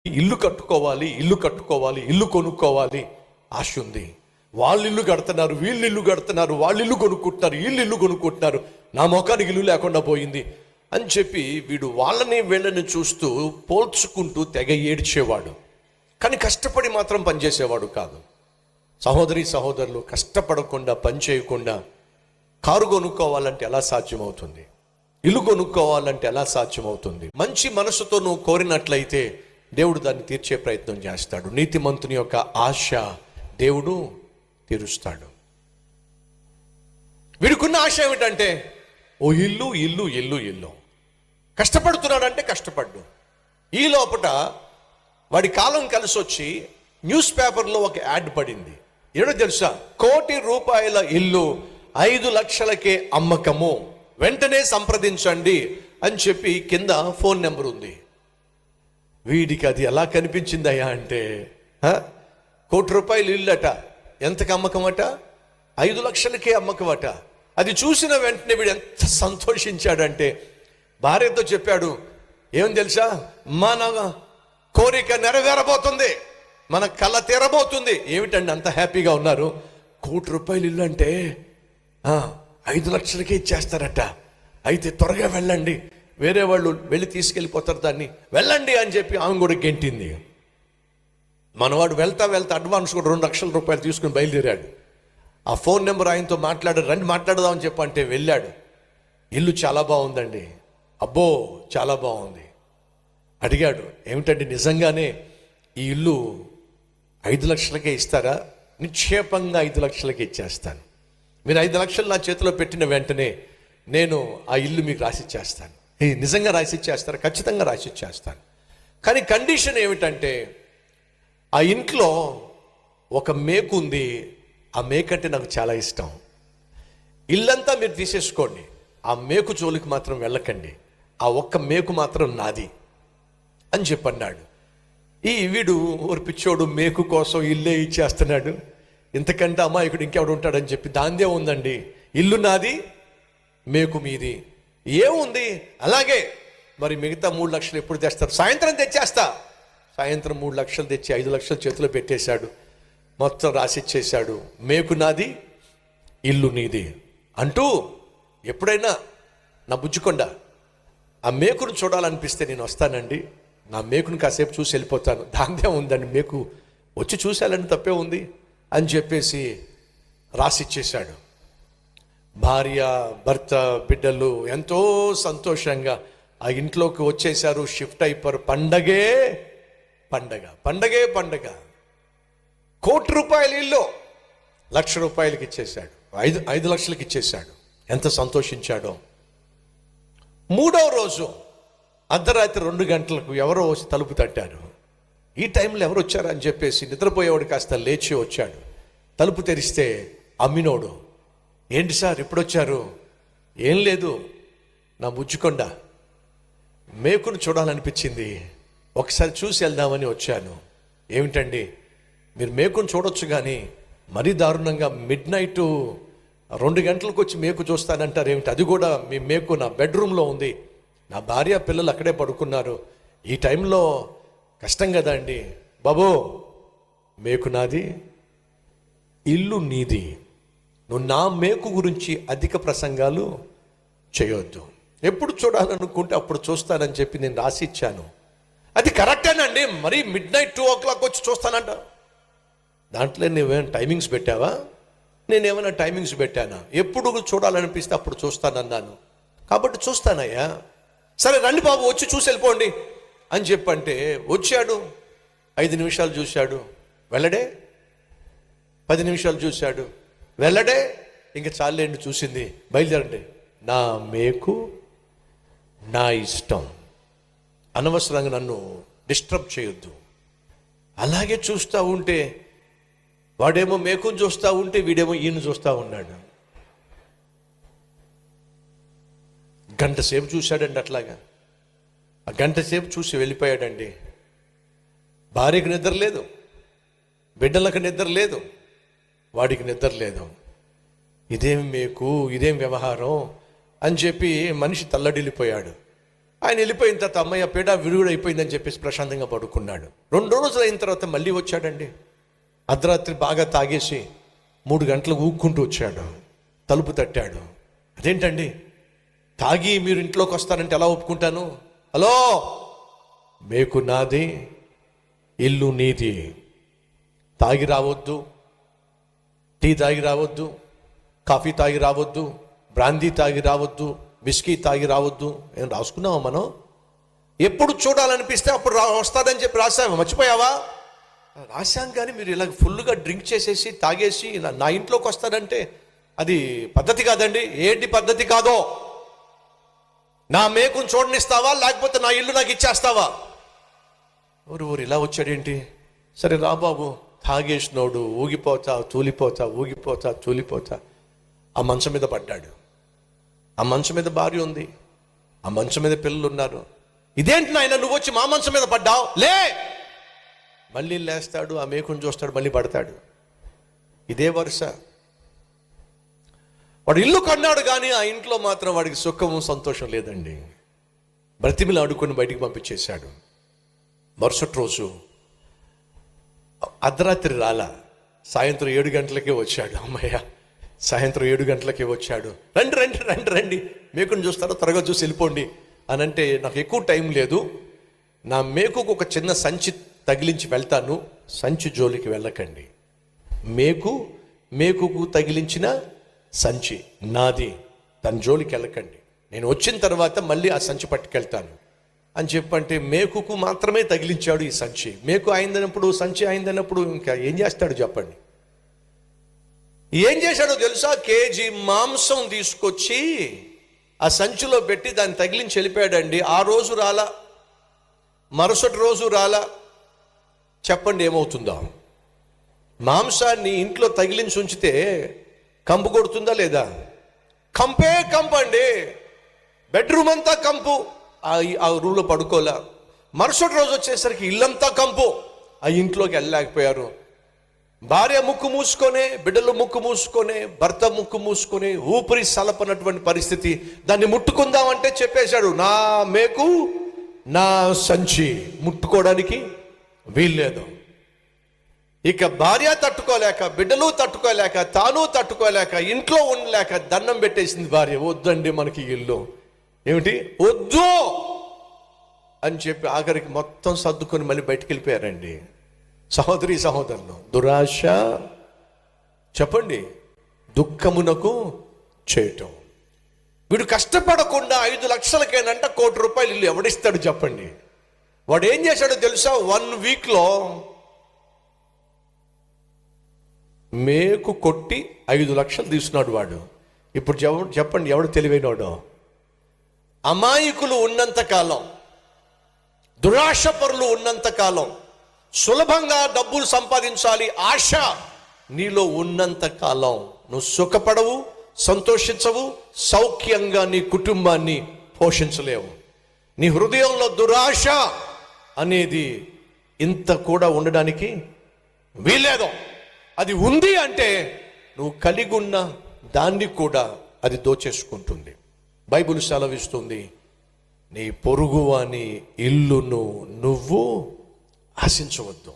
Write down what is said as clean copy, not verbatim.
ఇల్లు కట్టుకోవాలి, ఇల్లు కట్టుకోవాలి, ఇల్లు కొనుక్కోవాలి ఆశ ఉంది. వాళ్ళు ఇల్లు కడుతున్నారు, వీళ్ళు ఇల్లు కడుతున్నారు, వాళ్ళు ఇల్లు కొనుక్కుంటున్నారు, వీళ్ళు ఇల్లు కొనుక్కుంటున్నారు, నా మొఖానికి ఇల్లు లేకుండా పోయింది అని చెప్పి వీడు వాళ్ళని వీళ్ళని చూస్తూ పోల్చుకుంటూ తెగ ఏడ్చేవాడు. కానీ కష్టపడి మాత్రం పనిచేసేవాడు కాదు. సహోదరి సహోదరులు, కష్టపడకుండా పని చేయకుండా కారు కొనుక్కోవాలంటే ఎలా సాధ్యమవుతుంది? ఇల్లు కొనుక్కోవాలంటే ఎలా సాధ్యమవుతుంది? మంచి మనసుతో నువ్వు కోరినట్లయితే దేవుడు దాన్ని తీర్చే ప్రయత్నం చేస్తాడు. నీతిమంతుని యొక్క ఆశ దేవుడు తీరుస్తాడు. వీడికున్న ఆశ ఏమిటంటే ఓ ఇల్లు ఇల్లు ఇల్లు ఇల్లు. కష్టపడుతున్నాడంటే కష్టపడ్డు. ఈ లోపల వాడి కాలం కలిసి వచ్చి న్యూస్ పేపర్లో ఒక యాడ్ పడింది. ఏడో తెలుసా? 1 కోటి రూపాయల ఇల్లు 5 లక్షలకే అమ్మకము, వెంటనే సంప్రదించండి అని చెప్పి కింద ఫోన్ నెంబర్ ఉంది. వీడికి అది ఎలా కనిపించిందయ్యా అంటే 1 కోటి రూపాయలు ఇల్లట, ఎంతకు అమ్మకమట? 5 లక్షలకే అమ్మకమట. అది చూసిన వెంటనే వీడు ఎంత సంతోషించాడంటే భార్యతో చెప్పాడు, ఏం తెలుసా, మన కోరిక నెరవేరబోతుంది, మన కళ తీరబోతుంది. ఏమిటండి అంత హ్యాపీగా ఉన్నారు? 1 కోటి రూపాయలు ఇల్లు అంటే 5 లక్షలకే ఇచ్చేస్తారట. అయితే త్వరగా వెళ్ళండి, వేరే వాళ్ళు వెళ్ళి తీసుకెళ్ళిపోతారు దాన్ని, వెళ్ళండి అని చెప్పి ఆమె కూడా గెంటింది. మనవాడు వెళ్తా వెళ్తా అడ్వాన్స్ కూడా 2 లక్షల రూపాయలు తీసుకుని బయలుదేరాడు. ఆ ఫోన్ నెంబర్ ఆయనతో మాట్లాడాడు, రండి మాట్లాడదామని చెప్పంటే వెళ్ళాడు. ఇల్లు చాలా బాగుందండి, అబ్బో చాలా బాగుంది. అడిగాడు, ఏమిటండి నిజంగానే ఈ ఇల్లు 5 లక్షలకే ఇస్తారా? నిక్షేపంగా 5 లక్షలకే ఇచ్చేస్తాను. మీరు 5 లక్షలు నా చేతిలో పెట్టిన వెంటనే నేను ఆ ఇల్లు మీకు రాసిచ్చేస్తాను. నిజంగా రాసిచ్చేస్తారా? ఖచ్చితంగా రాసిచ్చేస్తాను. కానీ కండిషన్ ఏమిటంటే ఆ ఇంట్లో ఒక మేకు ఉంది, ఆ మేకు అంటే నాకు చాలా ఇష్టం. ఇల్లంతా మీరు తీసేసుకోండి, ఆ మేకు జోలికి మాత్రం వెళ్ళకండి, ఆ ఒక్క మేకు మాత్రం నాది అని చెప్పన్నాడు. వీడు పిచ్చోడు మేకు కోసం ఇల్లే ఇచ్చేస్తున్నాడు, ఇంతకంటే అమాయకుడు ఇంకెవడు ఉంటాడని చెప్పి దాందే ఉందండి, ఇల్లు నాది మేకు మీది, ఏముంది అలాగే, మరి మిగతా 3 లక్షలు ఎప్పుడు తెస్తారు? సాయంత్రం తెచ్చేస్తా. సాయంత్రం 3 లక్షలు తెచ్చి 5 లక్షలు చేతిలో పెట్టేశాడు, మొత్తం రాసిచ్చేశాడు. మేకు నాది, ఇల్లు నీది అంటూ. ఎప్పుడైనా నా బుజ్జుకొండ ఆ మేకును చూడాలనిపిస్తే నేను వస్తానండి, నా మేకును కాసేపు చూసి వెళ్ళిపోతాను, దాందే ఉందండి, మేకు వచ్చి చూసేయాలని తప్పే ఉంది అని చెప్పేసి రాసిచ్చేశాడు. భార్య భర్త బిడ్డలు ఎంతో సంతోషంగా ఆ ఇంట్లోకి వచ్చేసారు, షిఫ్ట్ అయిపోయారు. పండగే పండగ, పండగే పండగ. 1 కోటి రూపాయల ఇల్లు 1 లక్ష రూపాయలకి ఇచ్చేశాడు, 5 లక్షలకి ఇచ్చేశాడు. ఎంత సంతోషించాడో. 3వ రోజు అర్ధరాత్రి 2 గంటలకు ఎవరో వచ్చి తలుపు తట్టారు. ఈ టైంలో ఎవరు వచ్చారు అని చెప్పేసి నిద్రపోయేవాడు కాస్త లేచి వచ్చాడు. తలుపు తెరిస్తే అమ్మినోడు. ఏంటి సార్ ఇప్పుడు వచ్చారు? ఏం లేదు, నా బుజ్జుకొండ మేకును చూడాలనిపించింది, ఒకసారి చూసి వెళ్దామని వచ్చాను. ఏమిటండి, మీరు మేకును చూడొచ్చు కానీ మరీ దారుణంగా మిడ్-నైట్ 2 గంటలకు వచ్చి మేకు చూస్తానంటారు ఏమిటి? అది కూడా మీ మేకు నా బెడ్రూమ్లో ఉంది, నా భార్య పిల్లలు అక్కడే పడుకున్నారు, ఈ టైంలో కష్టం కదా అండి. బాబో, మేకు నాది, ఇల్లు నీది, నువ్వు నా మేకు గురించి అధిక ప్రసంగాలు చేయొద్దు, ఎప్పుడు చూడాలనుకుంటే అప్పుడు చూస్తానని చెప్పి నేను రాసి ఇచ్చాను. అది కరెక్టేనండి, మరీ మిడ్-నైట్ 2 o'clock వచ్చి చూస్తానంట. దాంట్లో నువ్వేమైనా టైమింగ్స్ పెట్టావా? నేనేమైనా టైమింగ్స్ పెట్టానా? ఎప్పుడు చూడాలనిపిస్తే అప్పుడు చూస్తానన్నాను కాబట్టి చూస్తానయ్యా. సరే రండి బాబు, వచ్చి చూసి వెళ్ళిపోండి అని చెప్పంటే వచ్చాడు. 5 నిమిషాలు చూశాడు, వెళ్ళడే. 10 నిమిషాలు చూశాడు, వెళ్ళడే. ఇంకా చాలేండి చూసింది, బయలుదేరండి. నా మేకు నా ఇష్టం, అనవసరంగా నన్ను డిస్టర్బ్ చేయొద్దు. అలాగే చూస్తూ ఉంటే వాడేమో మేకును చూస్తూ ఉంటే వీడేమో ఈయన చూస్తూ ఉన్నాడు. 1 గంట సేపు చూశాడండి. అట్లాగా 1 గంట సేపు చూసి వెళ్ళిపోయాడండి. భార్యకు నిద్ర లేదు, బిడ్డలకు నిద్ర లేదు, వాడికి నిద్ర లేదు. ఇదేం మేకు, ఇదేం వ్యవహారం అని చెప్పి మనిషి తల్లడిల్లిపోయాడు. ఆయన వెళ్ళిపోయిన తర్వాత అమ్మయ్య పేడ విరుగుడు అయిపోయిందని చెప్పేసి ప్రశాంతంగా పడుకున్నాడు. 2 రోజులు అయిన తర్వాత మళ్ళీ వచ్చాడండి. అర్ధరాత్రి బాగా తాగేసి 3 గంటలకు ఊక్కుంటూ వచ్చాడు. తలుపు తట్టాడు. అదేంటండి, తాగి మీరు ఇంట్లోకి వస్తారంటే ఎలా ఒప్పుకుంటాను? హలో, మేకు నాది, ఇల్లు నీది. తాగి రావద్దు, టీ తాగి రావద్దు, కాఫీ తాగి రావద్దు, బ్రాందీ తాగి రావద్దు, విస్కీ తాగి రావద్దు. ఏం రాసుకున్నావా మనం? ఎప్పుడు చూడాలనిపిస్తే అప్పుడు వస్తాడని చెప్పి రాసావా? మర్చిపోయావా? రాశాం. కానీ మీరు ఇలా ఫుల్గా డ్రింక్ చేసేసి తాగేసి నా ఇంట్లోకి వస్తాడంటే అది పద్ధతి కాదండి. ఏంటి పద్ధతి కాదో? నా మేకును చూడనిస్తావా, లేకపోతే నా ఇల్లు నాకు ఇచ్చేస్తావా? ఊరు ఇలా వచ్చాడేంటి? సరే రా బాబు, తాగేసినోడు ఊగిపోతా తూలిపోతా, ఊగిపోతా తూలిపోతా. ఆ మంచం మీద పడ్డాడు. ఆ మంచం మీద భార్య ఉంది, ఆ మంచం మీద పిల్లలు ఉన్నారు. ఇదేంటి నాయన, నువ్వు వచ్చి మా మంచం మీద పడ్డావు, లే. మళ్ళీ లేస్తాడు, ఆ మేకుని చూస్తాడు, మళ్ళీ పడతాడు. ఇదే వరుస. వాడు ఇల్లు కన్నాడు, కానీ ఆ ఇంట్లో మాత్రం వాడికి సుఖము సంతోషం లేదండి. బ్రతిమిలు ఆడుకొని బయటికి పంపించేశాడు. మరుసటి రోజు అర్ధరాత్రి రాలా, సాయంత్రం 7 గంటలకే వచ్చాడు. అమ్మయ్య, సాయంత్రం 7 గంటలకే వచ్చాడు. రండి రండి రండి రండి, మేకుని చూస్తారో త్వరగా చూసి వెళ్ళిపోండి అని అంటే, నాకు ఎక్కువ టైం లేదు, నా మేకుకు ఒక చిన్న సంచి తగిలించి వెళ్తాను, సంచి జోలికి వెళ్ళకండి. మేకుకు తగిలించిన సంచి నాది, దాని జోలికి వెళ్ళకండి. నేను వచ్చిన తర్వాత మళ్ళీ ఆ సంచి పట్టుకెళ్తాను అని చెప్పంటే, మేకుకు మాత్రమే తగిలించాడు ఈ సంచి. మేకు అయిందన్నప్పుడు, సంచి అయిందన్నప్పుడు ఇంకా ఏం చేస్తాడు చెప్పండి? ఏం చేశాడో తెలుసా? కేజీ మాంసం తీసుకొచ్చి ఆ సంచిలో పెట్టి దాన్ని తగిలించి వెళ్ళిపోయాడండి. ఆ రోజు రాలా, మరుసటి రోజు రాలా. చెప్పండి ఏమవుతుందో? మాంసాన్ని ఇంట్లో తగిలించి ఉంచితే కంపు కొడుతుందా లేదా? కంపే కంపు అండి. బెడ్రూమ్ అంతా కంపు, ఆ రూమ్లో పడుకోలే. మరుసటి రోజు వచ్చేసరికి ఇల్లంతా కంపు, ఆ ఇంట్లోకి వెళ్ళలేకపోయారు. భార్య ముక్కు మూసుకొనే, బిడ్డలు ముక్కు మూసుకొనే, భర్త ముక్కు మూసుకొని, ఊపిరి సలపనటువంటి పరిస్థితి. దాన్ని ముట్టుకుందామంటే చెప్పేశాడు, నా మేకు నా సంచి ముట్టుకోవడానికి వీల్లేదు. ఇక భార్య తట్టుకోలేక, బిడ్డలు తట్టుకోలేక, తాను తట్టుకోలేక, ఇంట్లో ఉండలేక దండం పెట్టేసింది భార్య. వద్దండి మనకి ఇల్లు, ఏమిటి వద్దు అని చెప్పి ఆఖరికి మొత్తం సర్దుకొని మళ్ళీ బయటికి వెళ్ళిపోయారండి. సహోదరి సహోదరులు, దురాశ చెప్పండి దుఃఖమునకు చేయటం. వీడు కష్టపడకుండా 5 లక్షలకేనంట 1 కోటి రూపాయలు ఇల్లు ఎవడిస్తాడు చెప్పండి? వాడు ఏం చేశాడో తెలుసా? 1 వీక్లో మేకు కొట్టి 5 లక్షలు తీసుకున్నాడు వాడు. ఇప్పుడు చెప్పండి ఎవడు తెలివైనవాడో? అమాయకులు ఉన్నంతకాలం, దురాశపరులు ఉన్నంతకాలం, సులభంగా డబ్బులు సంపాదించాలి ఆశ నీలో ఉన్నంత కాలం నువ్వు సుఖపడవు, సంతోషించవు, సౌఖ్యంగా నీ కుటుంబాన్ని పోషించలేవు. నీ హృదయంలో దురాశ అనేది ఇంత కూడా ఉండడానికి వీల్లేదు. అది ఉంది అంటే నువ్వు కలిగి ఉన్న దాన్ని కూడా అది దోచేసుకుంటుంది. బైబిల్ సెలవిస్తుంది, నీ పొరుగువాని ఇల్లును నువ్వు ఆశించవద్దు.